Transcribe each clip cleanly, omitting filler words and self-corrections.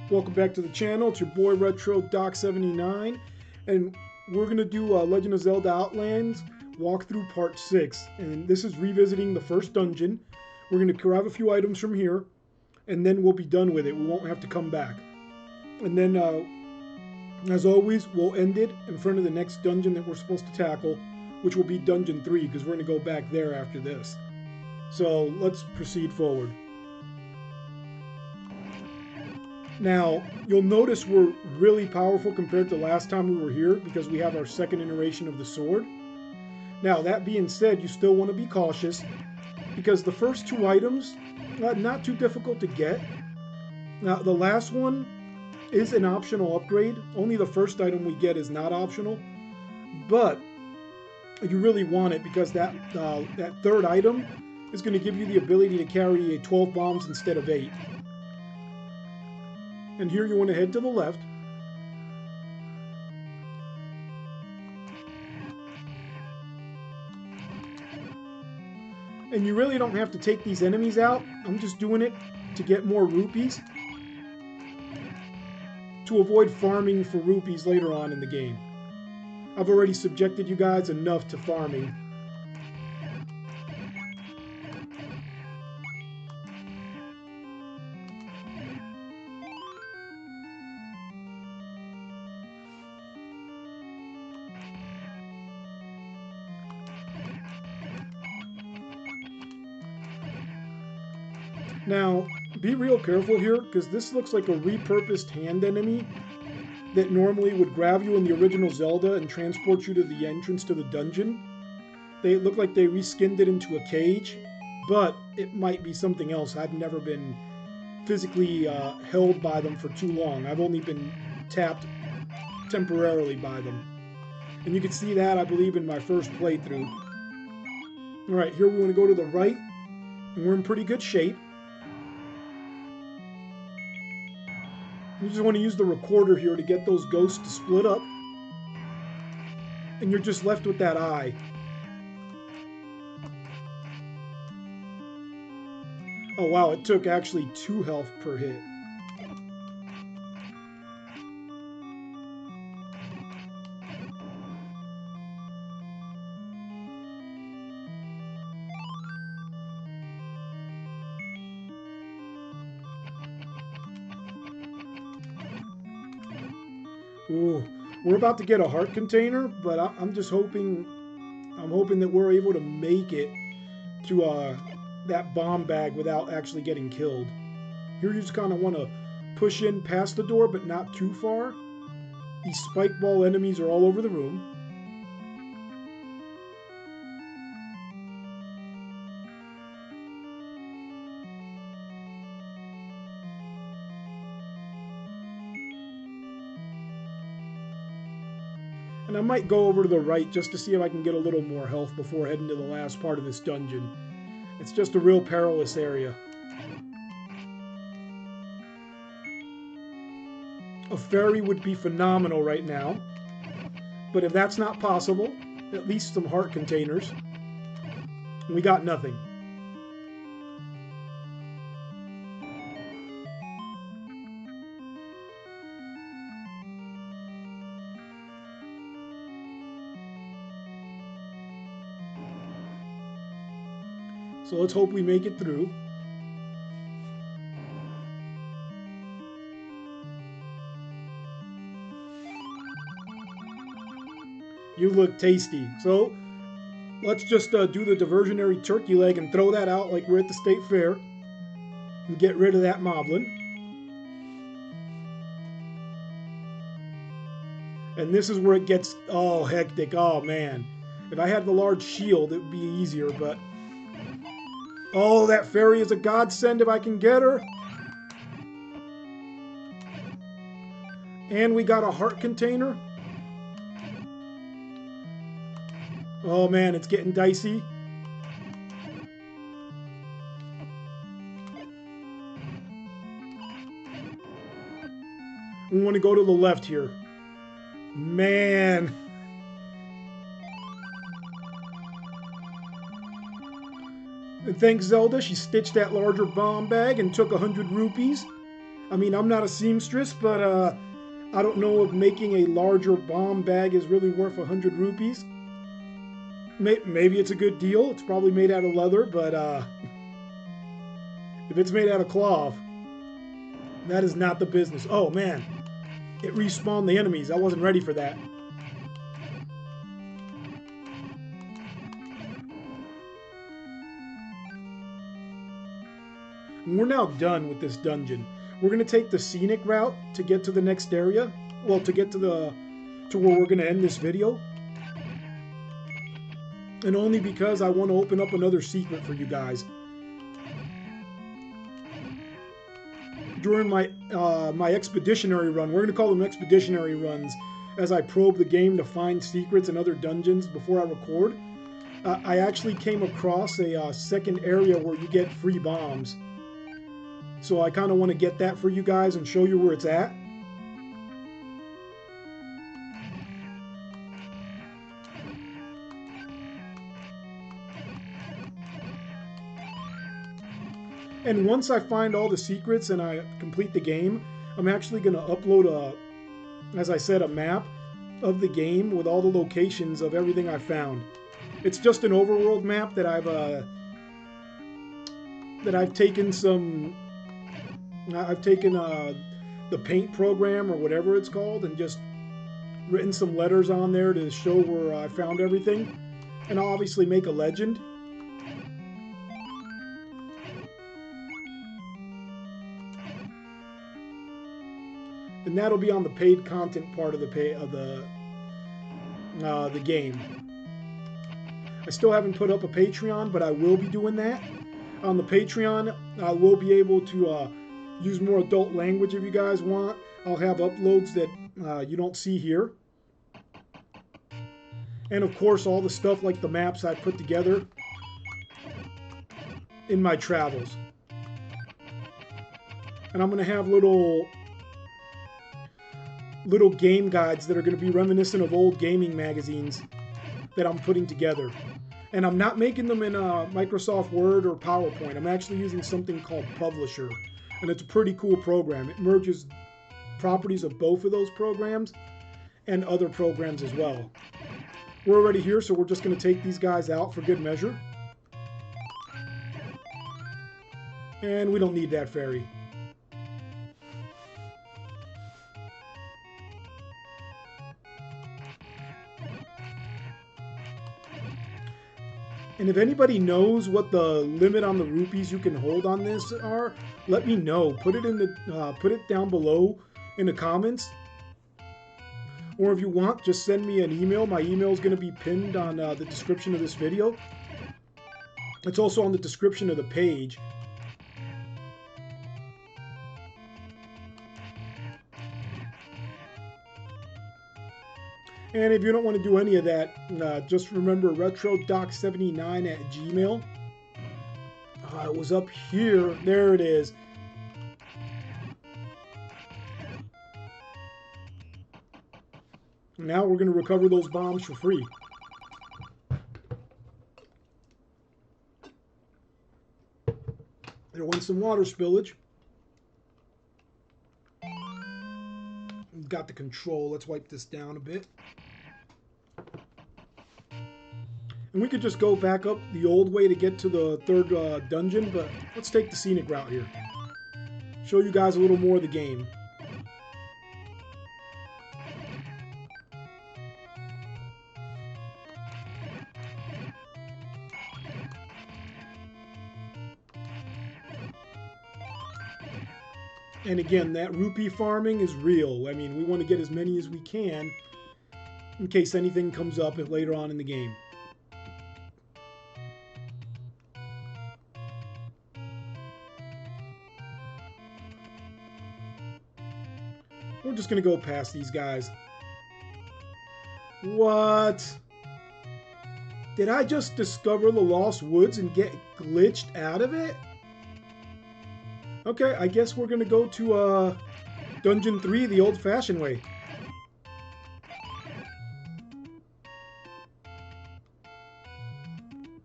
Welcome back to the channel. It's your boy Retro Doc 79, and we're going to do Legend of Zelda Outlands walkthrough part 6. And this is revisiting the first dungeon. We're going to grab a few items from here, and then we'll be done with it. We won't have to come back. And then, as always, we'll end it in front of the next dungeon that we're supposed to tackle, which will be Dungeon 3, because we're going to go back there after this. So let's proceed forward. Now, you'll notice we're really powerful compared to last time we were here because we have our second iteration of the sword. Now, that being said, you still want to be cautious because the first two items, not too difficult to get. Now, the last one is an optional upgrade. Only the first item we get is not optional. But you really want it because that third item is going to give you the ability to carry 12 bombs instead of 8. And here you want to head to the left. And you really don't have to take these enemies out. I'm just doing it to get more rupees, to avoid farming for rupees later on in the game. I've already subjected you guys enough to farming. Now, be real careful here, because this looks like a repurposed hand enemy that normally would grab you in the original Zelda and transport you to the entrance to the dungeon. They look like they reskinned it into a cage, but it might be something else. I've never been physically held by them for too long. I've only been tapped temporarily by them. And you can see that, I believe, in my first playthrough. Alright, here we want to go to the right, and we're in pretty good shape. You just want to use the recorder here to get those ghosts to split up. And you're just left with that eye. Oh wow, it took actually 2 health per hit. Ooh, we're about to get a heart container, but I'm just hoping, that we're able to make it to that bomb bag without actually getting killed. Here you just kind of want to push in past the door, but not too far. These spike ball enemies are all over the room. And I might go over to the right just to see if I can get a little more health before heading to the last part of this dungeon. It's just a real perilous area. A fairy would be phenomenal right now. But if that's not possible, at least some heart containers. And we got nothing. So let's hope we make it through. You look tasty. So let's just do the diversionary turkey leg and throw that out like we're at the state fair. And get rid of that moblin. And this is where it gets all hectic. Oh man. If I had the large shield, it would be easier, but... Oh, that fairy is a godsend if I can get her. And we got a heart container. Oh man, it's getting dicey. We want to go to the left here. Man. And thanks Zelda, she stitched that larger bomb bag and took 100 rupees. I mean, I'm not a seamstress, but I don't know if making a larger bomb bag is really worth 100 rupees. Maybe it's a good deal. It's probably made out of leather, but if it's made out of cloth, that is not the business. Oh man, it respawned the enemies. I wasn't ready for that. And we're now done with this dungeon. We're going to take the scenic route to get to the next area. Well, to get to where we're going to end this video. And only because I want to open up another secret for you guys. During my my expeditionary run, we're going to call them expeditionary runs, as I probe the game to find secrets and other dungeons before I record, I actually came across a second area where you get free bombs. So I kind of want to get that for you guys and show you where it's at. And once I find all the secrets and I complete the game, I'm actually going to upload as I said, a map of the game with all the locations of everything I found. It's just an overworld map that I've taken the paint program or whatever it's called and just written some letters on there to show where I found everything, and I'll obviously make a legend. And that'll be on the paid content part of the game. I still haven't put up a Patreon, but I will be doing that. On the Patreon, I will be able to use more adult language if you guys want. I'll have uploads that you don't see here. And of course, all the stuff like the maps I put together in my travels. And I'm going to have little game guides that are going to be reminiscent of old gaming magazines that I'm putting together. And I'm not making them in Microsoft Word or PowerPoint. I'm actually using something called Publisher. And it's a pretty cool program. It merges properties of both of those programs and other programs as well. We're already here, so we're just going to take these guys out for good measure. And we don't need that fairy. And if anybody knows what the limit on the rupees you can hold on this are, let me know. Put it down below in the comments. Or if you want, just send me an email. My email is going to be pinned on the description of this video. It's also on the description of the page. And if you don't want to do any of that, just remember retrodoc79@gmail. It was up here. There it is. Now we're going to recover those bombs for free. There went some water spillage. Got the control. Let's wipe this down a bit. And we could just go back up the old way to get to the third dungeon, but let's take the scenic route here. Show you guys a little more of the game. And again, that rupee farming is real. I mean, we want to get as many as we can in case anything comes up later on in the game. We're just going to go past these guys. What? Did I just discover the Lost Woods and get glitched out of it? Okay, I guess we're going to go to Dungeon 3 the old-fashioned way.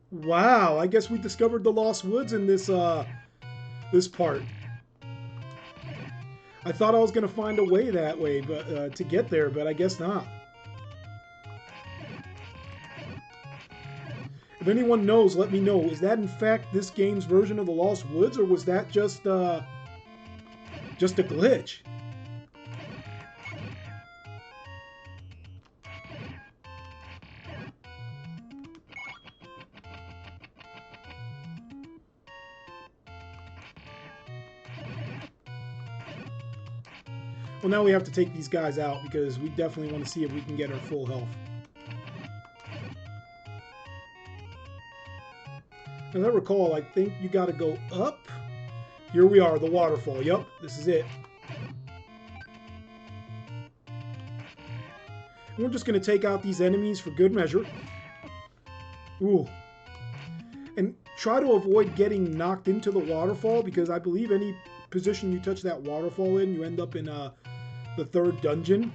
Wow, I guess we discovered the Lost Woods in this this part. I thought I was going to find a way that way, but to get there, but I guess not. If anyone knows, let me know. Is that in fact this game's version of the Lost Woods, or was that just a glitch? Well, now we have to take these guys out because we definitely want to see if we can get our full health. As I recall, I think you got to go up. Here we are, the waterfall. Yup, this is it. And we're just going to take out these enemies for good measure. Ooh. And try to avoid getting knocked into the waterfall, because I believe any position you touch that waterfall in, you end up in the third dungeon.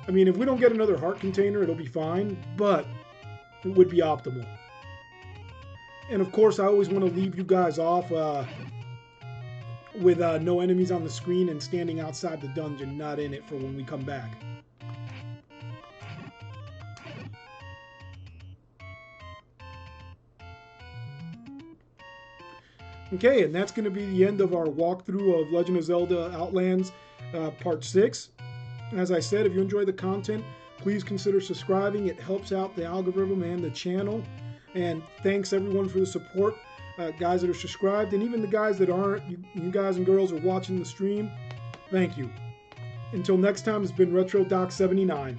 I mean, if we don't get another heart container, it'll be fine, but it would be optimal. And of course, I always want to leave you guys off with no enemies on the screen and standing outside the dungeon, not in it, for when we come back. Okay, and that's going to be the end of our walkthrough of Legend of Zelda Outlands Part 6. As I said, if you enjoy the content, please consider subscribing. It helps out the algorithm and the channel. And thanks everyone for the support, guys that are subscribed, and even the guys that aren't. You guys and girls are watching the stream. Thank you. Until next time, it's been RetroDoc79.